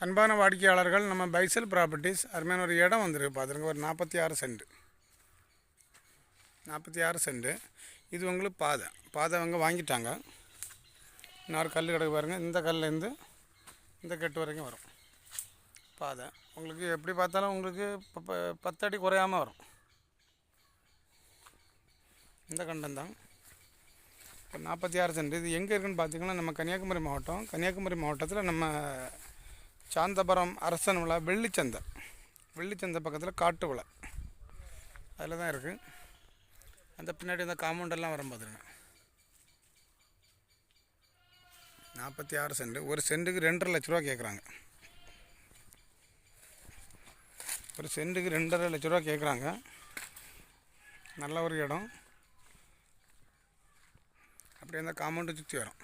அன்பான வாடிக்கையாளர்கள், நம்ம பைசல் ப்ராப்பர்ட்டிஸ் அருமையான ஒரு இடம் வந்துருக்கு பார்த்துருங்க. ஒரு 46 சென்ட். இது உங்களுக்கு பாதை அவங்க வாங்கிட்டாங்க. இன்னொரு கல் கிடக்கு பாருங்கள். இந்த கல்லேருந்து இந்த கெட்டு வரைக்கும் வரும் பாதை. உங்களுக்கு எப்படி பார்த்தாலும் உங்களுக்கு 10 அடி குறையாமல் வரும். இந்த கண்டம் தான். இப்போ 46 சென்ட். இது எங்கே இருக்குதுன்னு பார்த்தீங்கன்னா, நம்ம கன்னியாகுமரி மாவட்டத்தில் நம்ம சாந்தபுரம் அரசன் விழா வெள்ளிச்சந்தை பக்கத்தில் காட்டு விழா அதில் தான் இருக்குது. அந்த பின்னாடி இந்த காம்பவுண்டெல்லாம் வரும் பார்த்துருங்க. 46 சென்ட். ஒரு சென்ட்டுக்கு 2.5 லட்ச ரூபா கேட்குறாங்க. ஒரு சென்ட்டுக்கு 2.5 லட்ச ரூபா கேட்குறாங்க. நல்ல ஒரு இடம். அப்படியே அந்த காம்பவுண்டு சுற்றி வரும்.